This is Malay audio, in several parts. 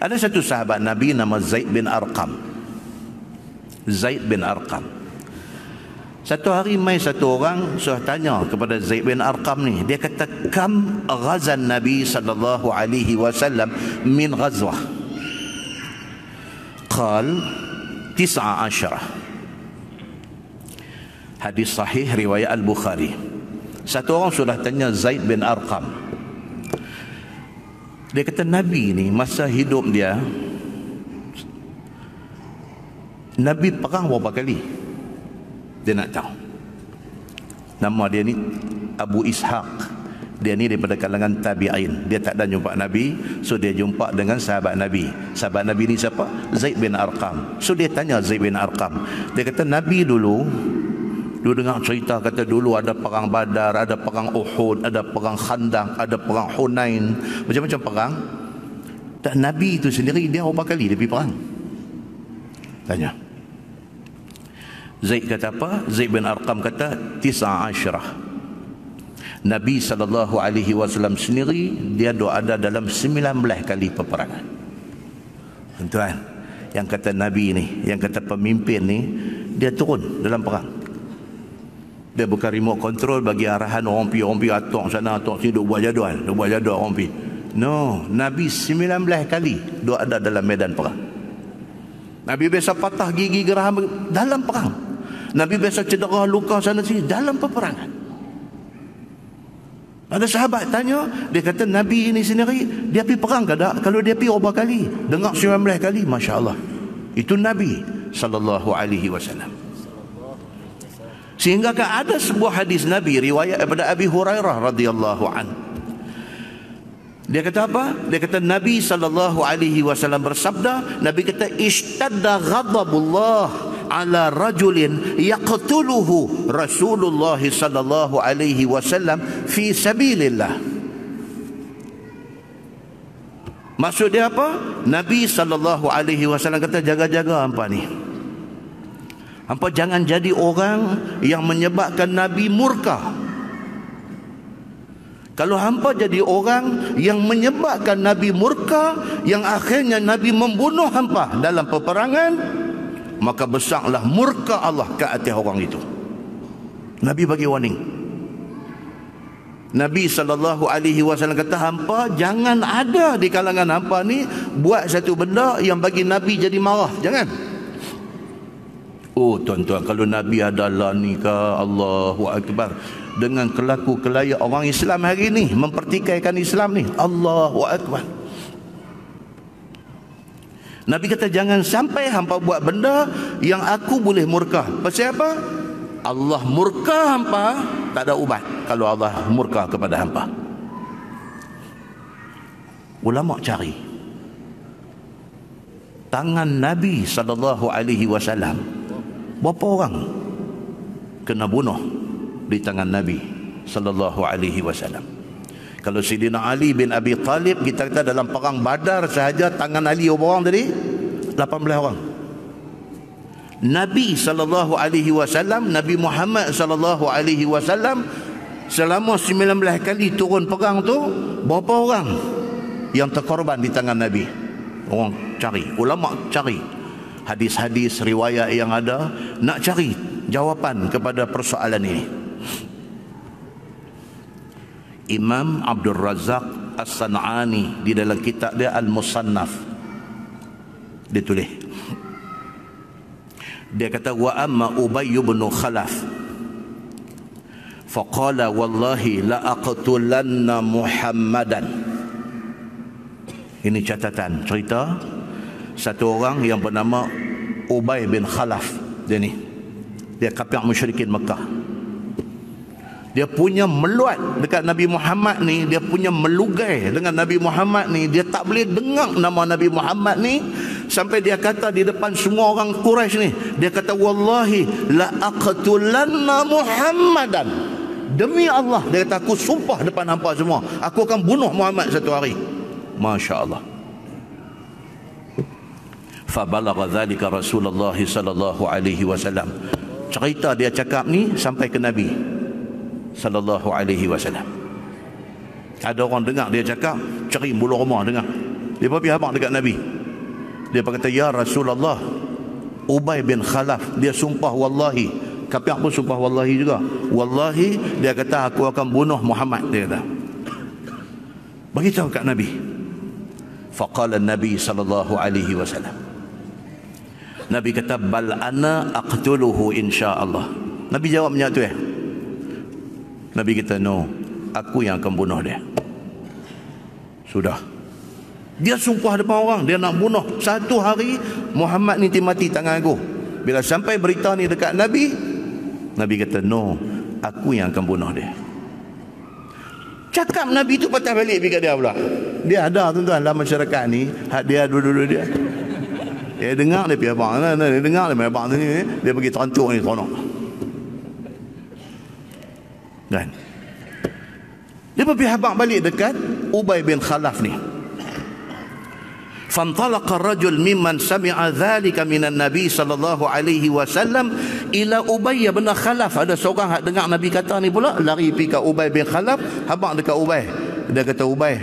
Ada satu sahabat Nabi nama Zaid bin Arqam. Zaid bin Arqam. Satu hari mai satu orang sudah tanya kepada Zaid bin Arqam ni. Dia kata, kam ghazan Nabi sallallahu alaihi wasallam min ghazwah? Qal 19. Hadis sahih riwayat Al-Bukhari. Satu orang sudah tanya Zaid bin Arqam. Dia kata, Nabi ni masa hidup dia, Nabi perang berapa kali? Dia nak tahu. Nama dia ni Abu Ishaq. Dia ni daripada kalangan tabi'in. Dia tak ada jumpa Nabi, so dia jumpa dengan sahabat Nabi. Sahabat Nabi ni siapa? Zaid bin Arqam. So dia tanya Zaid bin Arqam. Dia kata, Nabi dulu dengar cerita, kata dulu ada perang Badar, ada perang Uhud, ada perang Khandaq, ada perang Hunain, macam-macam perang. Tak, Nabi itu sendiri dia berapa kali dia pergi perang? Tanya. Zaid kata apa? Zaid bin Arqam kata 19. Nabi SAW sendiri dia ada dalam 19 kali peperangan. Tuan, yang kata Nabi ni, yang kata pemimpin ni, dia turun dalam perang. Dia bukan remote control bagi arahan orang pi atok sana atok sini, duk buat jadual orang pi. No, Nabi 19 kali dia ada dalam medan perang. Nabi biasa patah gigi geraham dalam perang. Nabi biasa cedera luka sana sini dalam peperangan. Ada sahabat tanya, dia kata Nabi ini sendiri dia pergi perang ke tak? Kalau dia pergi berapa kali? Dengar 19 kali, masya-Allah. Itu Nabi sallallahu alaihi wasallam. Sehingga ada sebuah hadis Nabi riwayat daripada Abi Hurairah radhiyallahu an. Dia kata apa? Dia kata Nabi sallallahu alaihi wasallam bersabda, Nabi kata ishtadda ghadabullah ala rajulin yaqtuluhu Rasulullah sallallahu alaihi wasallam fi sabilillah. Maksud dia apa? Nabi sallallahu alaihi wasallam kata, jaga-jaga hangpa ni. Hangpa jangan jadi orang yang menyebabkan Nabi murka. Kalau hangpa jadi orang yang menyebabkan Nabi murka, yang akhirnya Nabi membunuh hangpa dalam peperangan, maka besarlah murka Allah ke atas orang itu. Nabi bagi warning. Nabi SAW kata, hangpa jangan ada di kalangan hangpa ni buat satu benda yang bagi Nabi jadi marah. Jangan. Oh tuan-tuan, kalau Nabi adalah ni ke, Allahu Akbar, dengan kelaku kelayak orang Islam hari ni, mempertikaikan Islam ni, Allahu Akbar. Nabi kata jangan sampai hampa buat benda yang aku boleh murka. Pasal apa? Allah murka hampa, tak ada ubat kalau Allah murka kepada hampa. Ulama cari tangan Nabi SAW, berapa orang kena bunuh di tangan Nabi SAW. Kalau Sayyidina Ali bin Abi Talib, kita kata dalam perang Badar sahaja tangan Ali berapa orang tadi? 18 orang. Nabi SAW, Nabi Muhammad SAW, selama 19 kali turun perang tu, berapa orang yang terkorban di tangan Nabi? Orang cari, ulama cari hadis-hadis riwayat yang ada, nak cari jawapan kepada persoalan ini. Imam Abdul Razak As-San'ani di dalam kitab dia Al-Musannaf, dia tulis, dia kata, wa amma Ubay bin Khalaf faqala wallahi la aqtulanna Muhammadan. Ini catatan cerita satu orang yang bernama Ubay bin Khalaf. Dia kafir musyrikin Mekah. Dia punya meluat dekat Nabi Muhammad ni, dia punya melugai dengan Nabi Muhammad ni. Dia tak boleh dengar nama Nabi Muhammad ni, sampai dia kata di depan semua orang Quraisy ni, dia kata wallahi la aqtulanna Muhammadan. Demi Allah, dia kata aku sumpah depan hampa semua, aku akan bunuh Muhammad satu hari. Masya-Allah. Fabalagha dzalika Rasulullah sallallahu alaihi wasallam. Cerita dia cakap ni sampai ke Nabi sallallahu alaihi wasallam. Ada orang dengar dia cakap, cari bulu rumah dengar. Dia pergi habaq dekat Nabi. Dia kata, ya Rasulullah, Ubay bin Khalaf dia sumpah wallahi, Kapiak pun sumpah wallahi juga, wallahi dia kata aku akan bunuh Muhammad. Dia kata, bagi tahu kat Nabi. Faqala Nabi sallallahu alaihi wasallam, Nabi kata, bal ana aqtuluhu insyaallah. Nabi jawabnya tu Nabi kata, no, aku yang akan bunuh dia. Sudah. Dia sumpah depan orang, dia nak bunuh. Satu hari Muhammad ni mati tangan aku. Bila sampai berita ni dekat Nabi, Nabi kata, no, aku yang akan bunuh dia. Cakap Nabi tu patah balik pergi kat dia pula. Dia ada tuan-tuan dalam masyarakat ni, hak dia dulu-dulu dia. Dia dengar dia pergi abang, dia dengar dia main abang ni, dia pergi terantuk ni seronok. Kan? Dia pergi habaq balik dekat Ubay bin Khalaf ni. Fantalaqa ar-rajul mimman sami'a dhalika minan Nabi sallallahu alaihi wasallam ila Ubay bin Khalaf. Ada seorang hak dengar Nabi kata ni pula, lari pergi ke Ubay bin Khalaf, habaq dekat Ubay. Dia kata, Ubay,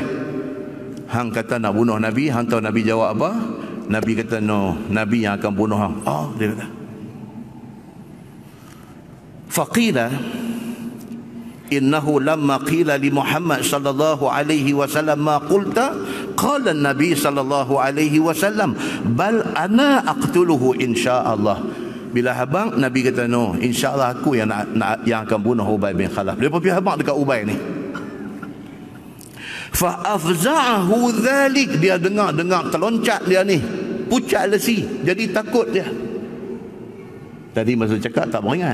hang kata nak bunuh Nabi, hang tahu Nabi jawab apa? Nabi kata, no, Nabi yang akan bunuh hang. Oh, dia kata. Faqila innahu lamma qila li Muhammad sallallahu alaihi wasallam ma qulta qala an-nabi sallallahu alaihi wasallam bal ana aqtuluhu insyaallah. Bila habaq Nabi kata, no, insyaallah aku yang yang akan bunuh Ubay bin Khalaf. Dia pergi habaq dekat Ubay ni. Fa afza'ahu dhalik, dia dengar terloncat dia ni, pucat lesi, jadi takut dia. Tadi masa cakap tak beringat,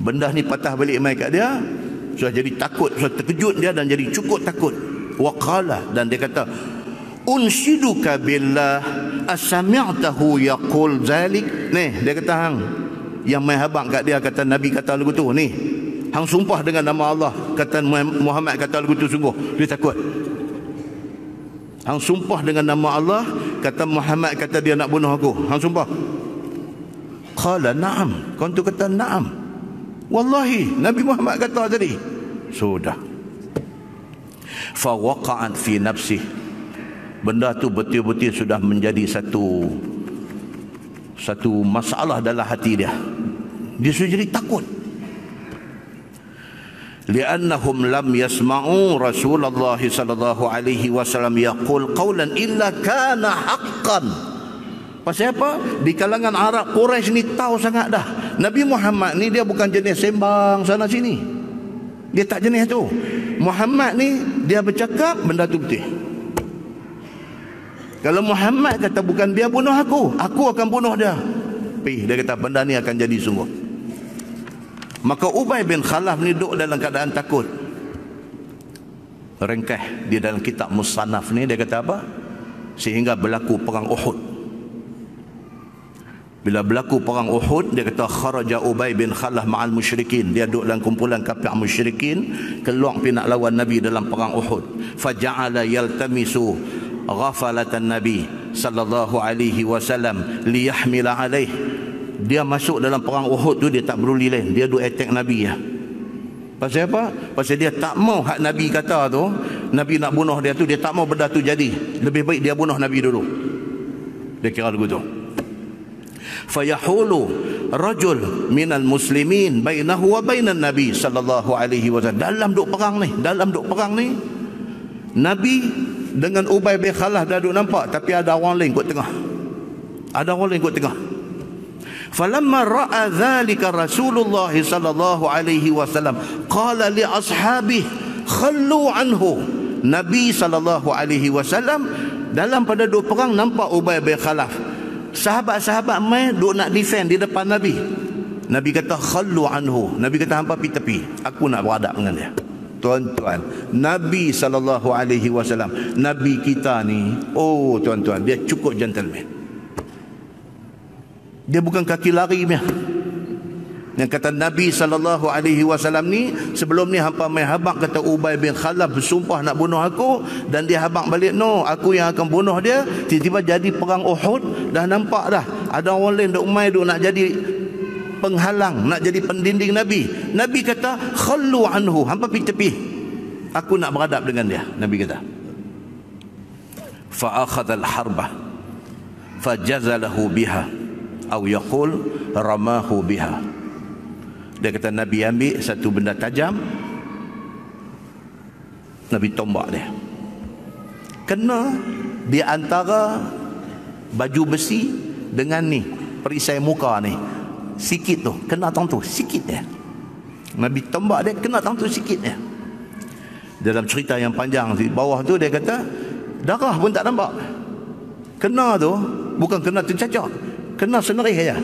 benda ni patah balik mai kat dia, sudah jadi takut, sudah terkejut dia dan jadi cukup takut. Waqala, dan dia kata, unshiduka billah asami'tahu yaqul zalik. Ni dia kata, hang yang mai habaq kat dia kata Nabi kata lagu tu ni, hang sumpah dengan nama Allah kata Muhammad kata lagu tu, sungguh dia takut. Hang sumpah dengan nama Allah kata Muhammad kata dia nak bunuh aku, hang sumpah. Qala na'am, kau tu kata na'am, wallahi Nabi Muhammad kata tadi. Sudah. Fa waqa'at fi nafsi, benda tu betul-betul sudah menjadi satu masalah dalam hati dia. Dia sudah jadi takut. Li'annahum lam yasma'u Rasulullah sallallahu alaihi wasallam yaqul qawlan illa kana haqqan. Pasal apa? Di kalangan Arab Quraisy ni tahu sangat dah, Nabi Muhammad ni dia bukan jenis sembang sana sini. Dia tak jenis tu. Muhammad ni dia bercakap benda tu betul. Kalau Muhammad kata bukan dia bunuh aku akan bunuh dia. Dia kata benda ni akan jadi sungguh. Maka Ubay bin Khalaf ni duduk dalam keadaan takut. Ringkah di dalam kitab Musannaf ni dia kata apa? Sehingga berlaku perang Uhud. Bila berlaku perang Uhud, dia kata kharaja Ubay bin Khalaf ma'al musyrikin. Dia duduk dalam kumpulan kafir musyrikin, keluar pergi nak lawan Nabi dalam perang Uhud. Faja'ala yaltamisu ghafalatan Nabi sallallahu alaihi wasallam liyahmila alaih. Dia masuk dalam perang Uhud tu, dia tak peduli lain, dia duk attack Nabi ya. Pasal apa? Pasal dia tak mau hak Nabi kata tu, Nabi nak bunuh dia tu, dia tak mau benda tu jadi. Lebih baik dia bunuh Nabi dulu. Dia kira begitu. Fayahulu rajul minal muslimin bainahu wa bainan Nabi sallallahu alaihi wasallam. Dalam duk perang ni, Nabi dengan Ubay bin Khalaf dah duk nampak, tapi ada orang lain kat tengah. Falamma ra'a dhalika Rasulullah sallallahu alaihi wasallam qala li ashabihi khallu anhu. Nabi sallallahu alaihi wasallam dalam pada duk perang nampak Ubay bin Khalaf. Sahabat-sahabat mai duk nak defend di depan Nabi. Nabi kata khallu anhu. Nabi kata hampa pi tepi, aku nak beradab dengan dia. Tuan-tuan, Nabi sallallahu alaihi wasallam, Nabi kita ni, oh tuan-tuan, dia cukup gentleman. Dia bukan kaki lari punya. Yang kata Nabi sallallahu alaihi wasallam ni, sebelum ni hampa mai habaq kata Ubay bin Khalaf bersumpah nak bunuh aku, dan dia habaq balik, no, aku yang akan bunuh dia. Tiba-tiba jadi perang Uhud, dah nampak dah ada orang lain duk mai duk nak jadi penghalang, nak jadi pendinding Nabi. Nabi kata khallu anhu, hampa pergi tepi, aku nak beradab dengan dia. Nabi kata فأخذ الحربة فجزله بها أو يقول رماه بها. Dia kata Nabi ambil satu benda tajam, Nabi tombak dia, kena di antara baju besi dengan ni perisai muka ni, sikit tu kena tang tu sikit dia. Nabi tombak dia, kena tang tu sikit dia. Dalam cerita yang panjang di bawah tu dia kata darah pun tak nampak. Kena tu bukan kena tercacak, kena senerih aja,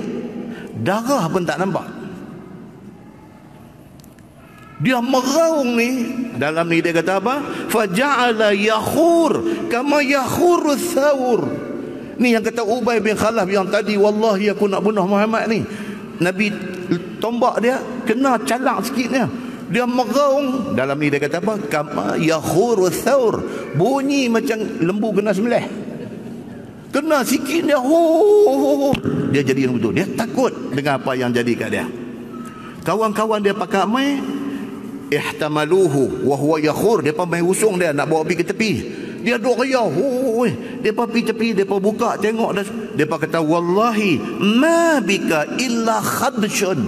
darah pun tak nampak. Dia meraung ni, dalam ni dia kata apa? Faja'ala yakhur kama yakhuru thawr. Ni yang kata Ubay bin Khalaf yang tadi, wallahi aku nak bunuh Muhammad ni. Nabi tombak dia, kena calak sikitnya. Dia meraung, dalam ni dia kata apa? Kama yakhuru thawr. Bunyi macam lembu kena sembelih. Kena sikit dia, dia jadi yang betul. Dia takut dengan apa yang jadi kat dia. Kawan-kawan dia pakai mai ihtamaluhu wa huwa yakhur, depa main usung dia nak bawa pergi ke tepi. Dia duk riau, depa pergi tepi, depa buka tengok, depa kata wallahi ma bika illa khadshun.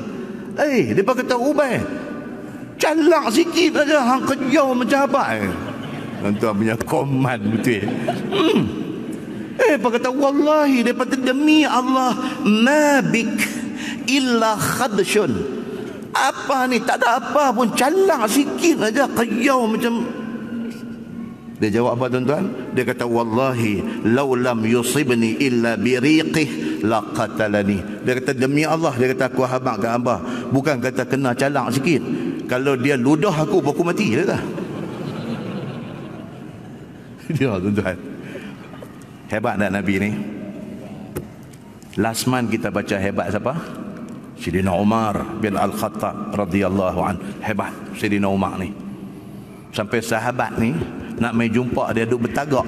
Depa kata Ubay, calak sikit aja hang kejau macam apa. Tuan punya koman betul. Depa kata wallahi, depa demi Allah ma bik illa khadshun. Apa ni, tak ada apa pun, calak sikit aja, kejau macam. Dia jawab apa tuan-tuan? Dia kata wallahi law lam yusibni illa biriqih laqatalani. Dia kata demi Allah, dia kata aku habaq kat hamba, bukan kata kena calak sikit, kalau dia ludah aku baru aku mati. Dia kata dia tuan-tuan, hebat tak Nabi ni? Last month kita baca hebat siapa? Sayyidina Umar bin Al-Khattab radhiyallahu an. Hebat Sayyidina Umar ni, sampai sahabat ni nak mai jumpa dia duk bertagak.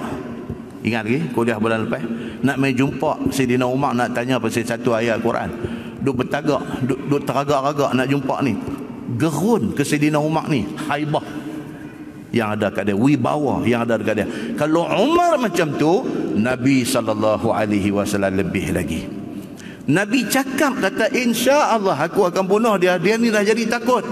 Ingat lagi kuliah bulan lepas, nak mai jumpa Sayyidina Umar, nak tanya pasal satu ayat Quran, duk bertagak, duk teragak-agak nak jumpa ni. Gerun ke Sayyidina Umar ni, haibah yang ada kat dia, wibawa yang ada dekat dia. Kalau Umar macam tu, Nabi SAW lebih lagi. Nabi cakap, kata insya-Allah aku akan bunuh dia. Dia ni dah jadi takut,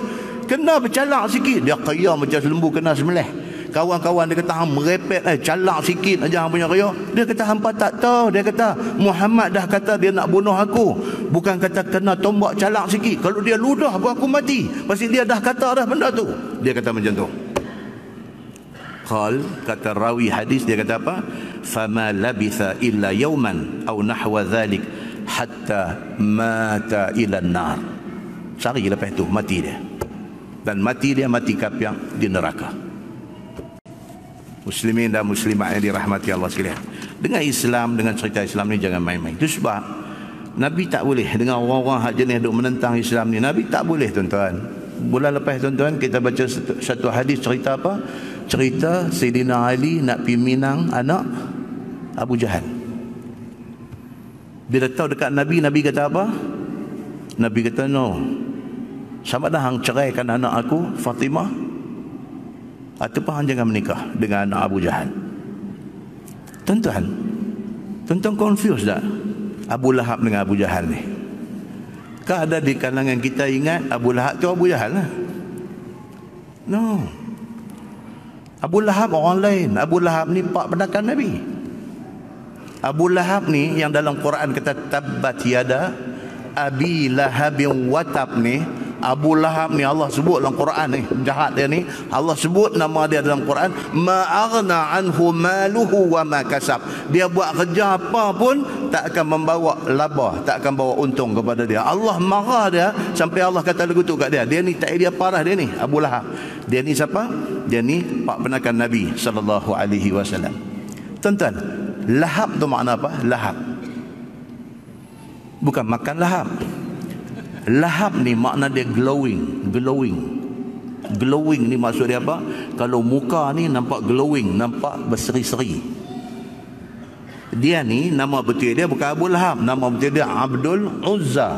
kena bercalak sikit, dia qiyam macam lembu kena sembelih. Kawan-kawan dia kata hang merepet, calak sikit aja hang punya qiyam. Dia kata hampa tak tahu, dia kata Muhammad dah kata dia nak bunuh aku, bukan kata kena tombak calak sikit. Kalau dia ludah aku mati, pasti dia dah kata dah benda tu. Dia kata macam tu. Qal, kata rawi hadis, dia kata apa? Fama labitha illa yawman aw nahwa dhalik hatta mata ila nar. Sehari lepas tu mati dia, dan mati dia mati kapiang di neraka. Muslimin dan muslimat yang dirahmati Allah sekalian, dengan Islam, dengan cerita Islam ni jangan main-main. Itu sebab Nabi tak boleh dengan orang-orang hak jenis duk menentang Islam ni. Nabi tak boleh tuan-tuan. Bulan lepas tuan-tuan kita baca satu hadis, cerita apa? Cerita Sayyidina Ali nak pergi minang anak Abu Jahal. Bila tahu dekat Nabi, Nabi kata apa? Nabi kata no, sama dah hang ceraikan anak aku Fatimah, ataupun hang jangan menikah dengan anak Abu Jahal. Tuan-tuan confused tak Abu Lahab dengan Abu Jahal ni? Kah ada di kalangan kita ingat Abu Lahab tu Abu Jahal lah? No, Abu Lahab orang lain. Abu Lahab ni pak pedakan Nabi. Abu Lahab ni yang dalam Quran kata tabbat yada Abi Lahabin watab ni. Abu Lahab ni Allah sebut dalam Quran ni, jahat dia ni, Allah sebut nama dia dalam Quran, ma aghna anhu maluhu wa ma kasab. Dia buat kerja apa pun tak akan membawa laba, tak akan bawa untung kepada dia. Allah marah dia sampai Allah kata lagu tu kat dia. Dia ni tak dia parah, dia ni Abu Lahab. Dia ni siapa? Dia ni pak penakan Nabi SAW. Tuan-tuan, lahab tu makna apa? Lahab bukan makan lahab. Lahab ni makna dia glowing. Glowing ni maksud dia apa? Kalau muka ni nampak glowing, nampak berseri-seri. Dia ni nama betul dia bukan Abu Lahab, nama betul dia Abdul Uzza.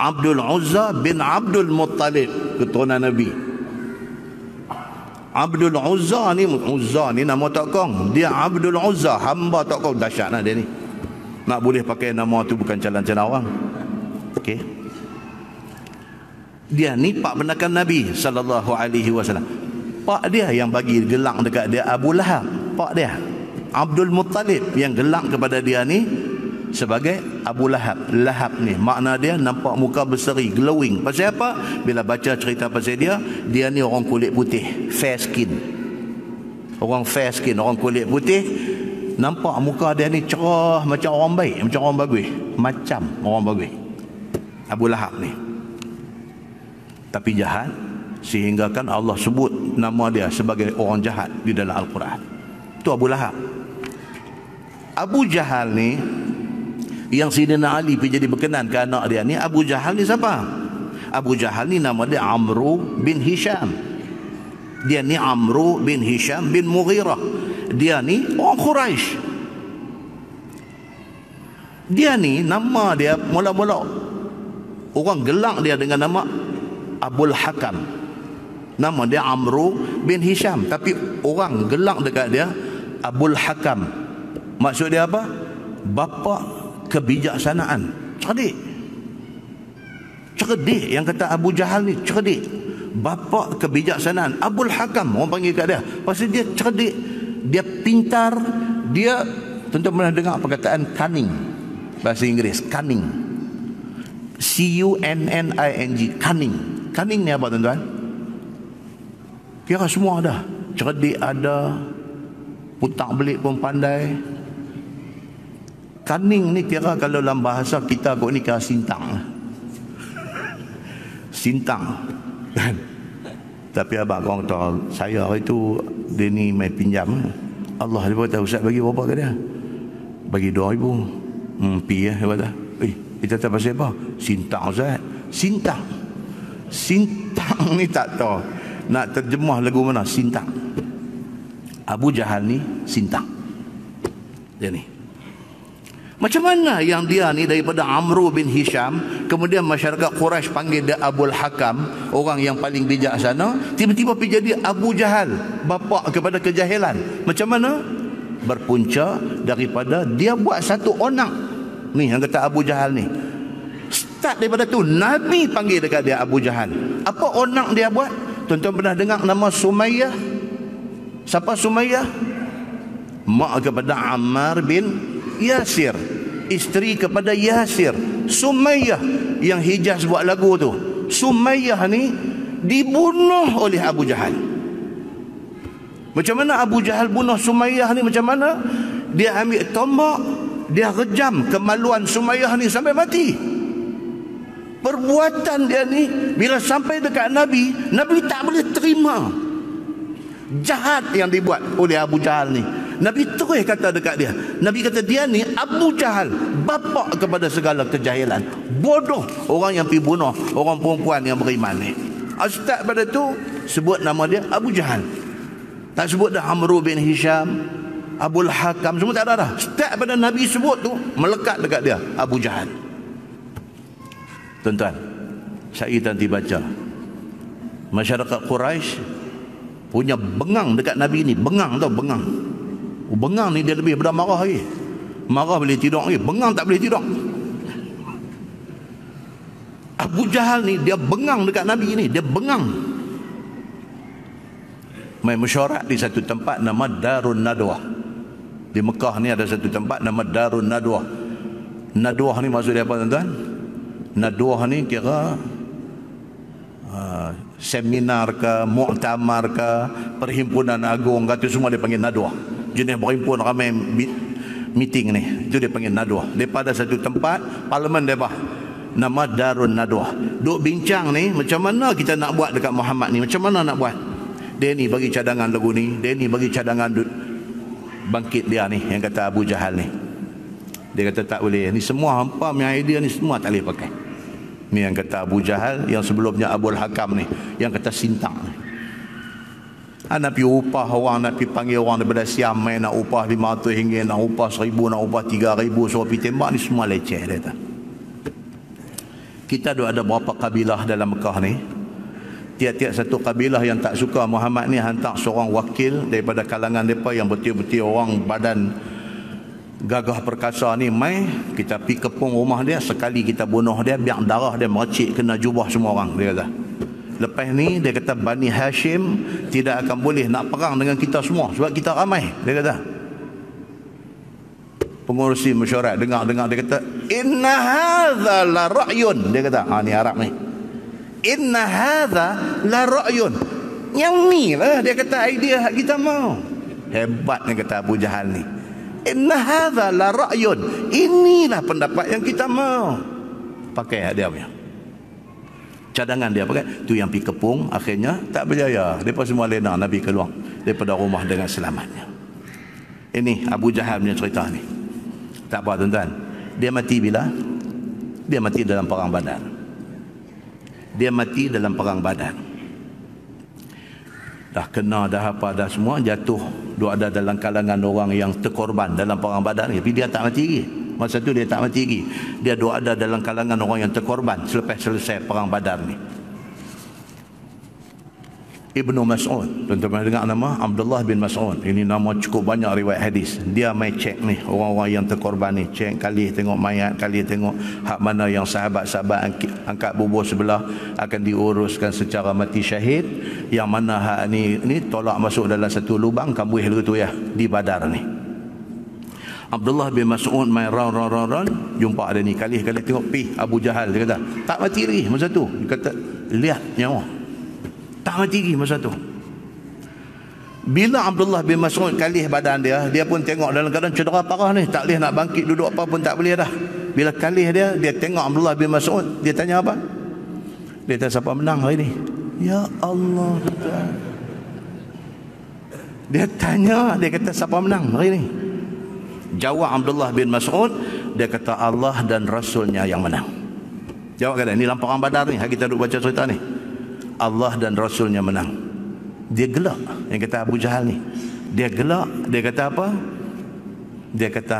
Abdul Uzza bin Abdul Muttalib, keturunan Nabi. Abdul Uzza ni nama tokong. Dia Abdul Uzza, hamba tokong. Dahsyat lah dia ni. Nak boleh pakai nama tu bukan calon-calon orang. Okey. Dia ni pak benakan Nabi sallallahu alaihi wasallam. Pak dia yang bagi gelang dekat dia Abu Lahab. Pak dia Abdul Muttalib yang gelang kepada dia ni sebagai Abu Lahab. Lahab ni makna dia nampak muka berseri, glowing. Pasal apa? Bila baca cerita pasal dia ni orang kulit putih, fair skin. Orang fair skin, orang kulit putih, nampak muka dia ni cerah macam orang baik, macam orang bagus, macam orang bagus. Abu Lahab ni. Tapi jahat, sehingga kan Allah sebut nama dia sebagai orang jahat di dalam Al-Quran. Itu Abu Lahab. Abu Jahal ni yang Sayyidina Ali pergi jadi berkenan ke anak dia ni. Abu Jahal ni siapa? Abu Jahal ni nama dia Amru bin Hisham. Dia ni Amru bin Hisham bin Mughirah. Dia ni orang Quraisy. Dia ni nama dia mula-mula orang gelang dia dengan nama Abul Hakam. Nama dia Amru bin Hisham, tapi orang gelang dekat dia Abul Hakam. Maksud dia apa? Bapa kebijaksanaan. Cerdik. Cerdik yang kata Abu Jahal ni, cerdik. Bapa kebijaksanaan. Abul Hakam orang panggil kat dia. Pasal dia cerdik, dia pintar, dia tentu pernah dengar perkataan cunning. Bahasa Inggeris, cunning. C-U-N-N-I-N-G, cunning. Cunning ni apa tuan-tuan? Kira semua ada. Cerdik ada, putak belik pun pandai. Cunning ni kira kalau dalam bahasa kita kot ni kira sintang. Sintang. Kan? Tapi abang korang tahu, saya hari tu dia ni main pinjam. Allah dia kata, Ustaz bagi berapa ke dia? Bagi 2,000. Pi dia kata. Kita tak pasal apa? Sintang Ustaz. Sintang. Sintang ni tak tahu nak terjemah lagu mana. Sintang. Abu Jahal ni sintang. Dia ni. Macam mana yang dia ni daripada Amru bin Hisham, kemudian masyarakat Quraisy panggil dia Abul Hakam, orang yang paling bijaksana, tiba-tiba pergi jadi Abu Jahal, bapa kepada kejahilan. Macam mana? Berpunca daripada dia buat satu onak. Ni yang kata Abu Jahal ni. Start daripada tu Nabi panggil dekat dia Abu Jahal. Apa onak dia buat? Tuan-tuan pernah dengar nama Sumayyah? Siapa Sumayyah? Mak kepada Ammar bin Yasir, isteri kepada Yasir. Sumayyah yang Hijaz buat lagu tu. Sumayyah ni dibunuh oleh Abu Jahal. Macam mana Abu Jahal bunuh Sumayyah ni? Macam mana? Dia ambil tombak, dia rejam kemaluan Sumayyah ni sampai mati. Perbuatan dia ni bila sampai dekat Nabi, Nabi tak boleh terima. Jahat yang dibuat oleh Abu Jahal ni. Nabi terus kata dekat dia. Nabi kata dia ni Abu Jahal, bapa kepada segala kejahilan. Bodoh orang yang pergi bunuh orang perempuan yang beriman ni. Start pada tu sebut nama dia Abu Jahal. Tak sebut dah Amru bin Hisham, Abul Hakam, semua tak ada dah. Start pada Nabi sebut tu melekat dekat dia Abu Jahal. Tuan-tuan, saya nanti baca masyarakat Quraisy punya bengang dekat Nabi ni. Bengang tau, bengang. Bengang ni dia lebih daripada marah lagi. Marah boleh tidur lagi, bengang tak boleh tidur. Abu Jahal ni dia bengang dekat Nabi ni, dia bengang. Main mesyuarat di satu tempat nama Darun Nadwah. Di Mekah ni ada satu tempat nama Darun Nadwah. Nadwah ni maksud dia apa tuan-tuan? Nadwah ni kira seminar ke, muktamar ke, perhimpunan agung kata semua dia panggil Nadwah. Jenis berhimpun ramai meeting ni, itu dia panggil Nadwah. Daripada satu tempat parlimen depa nama Darun Nadwah. Duk bincang ni macam mana kita nak buat dekat Muhammad ni, macam mana nak buat. Dia ni bagi cadangan lagu ni, dia ni bagi cadangan bangkit dia ni yang kata Abu Jahal ni. Dia kata tak boleh, ni semua hampa punya idea ni semua tak boleh pakai. Ni yang kata Abu Jahal, yang sebelumnya Abul Hakam ni, yang kata sintang ni. Nak pergi upah orang, nak pergi panggil orang daripada Siam main, nak upah RM500, nak upah RM1,000, nak upah RM3,000, suruh pergi tembak, ni semua leceh dia kata. Kita ada berapa kabilah dalam Mekah ni. Tiap-tiap satu kabilah yang tak suka Muhammad ni hantar seorang wakil daripada kalangan mereka yang betul-betul orang badan gagah perkasa ni, mai kita pergi kepung rumah dia, sekali kita bunuh dia, biar darah dia meracik kena jubah semua orang, dia kata. Lepas ni dia kata Bani Hashim tidak akan boleh nak perang dengan kita semua sebab kita ramai, dia kata. Pengurusi mesyuarat dengar dia kata inna hadza la ra'yun, dia kata ni Arab ni, inna hadza la ra'yun, yang ni lah dia kata idea hak kita mau. Hebat ni kata Abu Jahal ni, inna hadza la ra'yun, inilah pendapat yang kita mau. Pakai dia punya cadangan, dia pakai tu yang pergi kepung, akhirnya tak berjaya, mereka semua lena, Nabi keluar daripada rumah dengan selamatnya. Ini Abu Jahal punya cerita ni. Tak apa tuan-tuan, dia mati bila? Dia mati dalam perang Badar. Dia mati dalam perang Badar. Dah kena, dah apa, dah semua, jatuh. Dia ada dalam kalangan orang yang terkorban dalam perang Badar ni. Tapi dia tak mati lagi. Masa tu dia tak mati lagi. Dia ada dalam kalangan orang yang terkorban selepas selesai perang Badar ni. Ibnu Mas'ud, tuan-tuan dengar nama Abdullah bin Mas'ud. Ini nama cukup banyak riwayat hadis. Dia mai cek ni orang-orang yang terkorban ni, cek kali tengok mayat, kali tengok hak mana yang sahabat-sahabat angkat bubur sebelah akan diuruskan secara mati syahid, yang mana hak ni tolak masuk dalam satu lubang kambuh tu ya di Badar ni. Abdullah bin Mas'ud mai round jumpa ada ni, kali tengok Abu Jahal, dia kata tak mati lagi masa tu. Dia kata lihat nyawa tak mati lagi masa tu. Bila Abdullah bin Mas'ud kalih badan dia pun tengok dalam keadaan cedera parah ni, tak boleh nak bangkit duduk apa pun tak boleh dah. Bila kalih dia tengok Abdullah bin Mas'ud, dia tanya apa? Dia tanya siapa menang hari ni? Ya Allah, dia tanya, dia kata siapa menang hari ni? Jawab Abdullah bin Mas'ud, dia kata Allah dan Rasulnya yang menang. Jawab kata, ni dalam perang Badar ni, kita duduk baca cerita ni, Allah dan Rasulnya menang. Dia gelak, yang kata Abu Jahal ni. Dia gelak, dia kata apa? Dia kata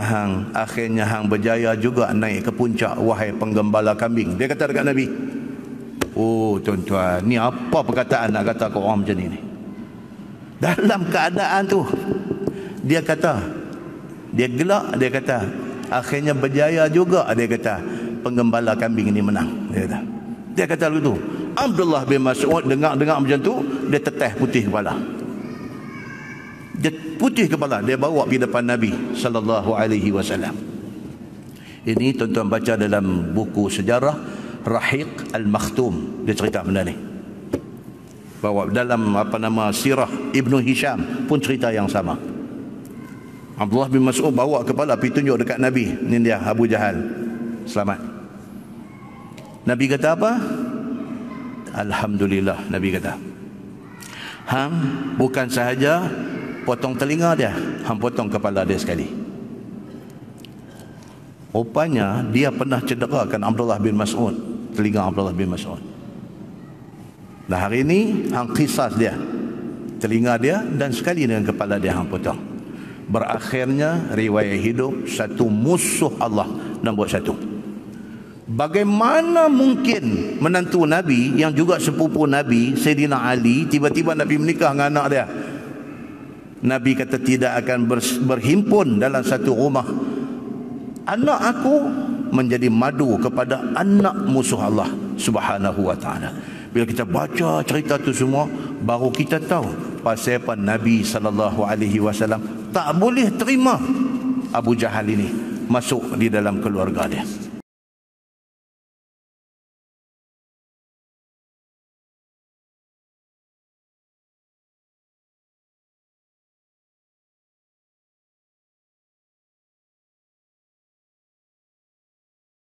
akhirnya hang berjaya juga naik ke puncak, wahai penggembala kambing. Dia kata dekat Nabi. Oh tuan-tuan, ni apa perkataan nak kata ke orang macam ni? Dalam keadaan tu dia kata, dia gelak, dia kata akhirnya berjaya juga, dia kata penggembala kambing ini menang. Dia kata begitu. Abdullah bin Mas'ud dengar macam tu, dia teteh putih kepala. Dia putih kepala, dia bawa pergi depan Nabi sallallahu alaihi wasallam. Ini tuan-tuan baca dalam buku sejarah Rahiq Al-Makhtum, dia cerita benda ni. Bawa dalam sirah Ibnu Hisham pun cerita yang sama. Abdullah bin Mas'ud bawa kepala pergi tunjuk dekat Nabi, ni dia Abu Jahal selamat. Nabi kata apa? Alhamdulillah, Nabi kata. Hang bukan sahaja potong telinga dia, hang potong kepala dia sekali. Rupanya dia pernah cederakan Abdullah bin Mas'ud, telinga Abdullah bin Mas'ud. Nah hari ini hang qisas dia, telinga dia dan sekali dengan kepala dia hang potong. Berakhirnya riwayat hidup satu musuh Allah nombor satu. Bagaimana mungkin menantu Nabi yang juga sepupu Nabi, Sayyidina Ali, tiba-tiba Nabi menikah dengan anak dia? Nabi kata tidak akan berhimpun dalam satu rumah. Anak aku menjadi madu kepada anak musuh Allah Subhanahu wa ta'ala. Bila kita baca cerita tu semua, baru kita tahu pasal apa Nabi SAW tak boleh terima Abu Jahal ini masuk di dalam keluarga dia.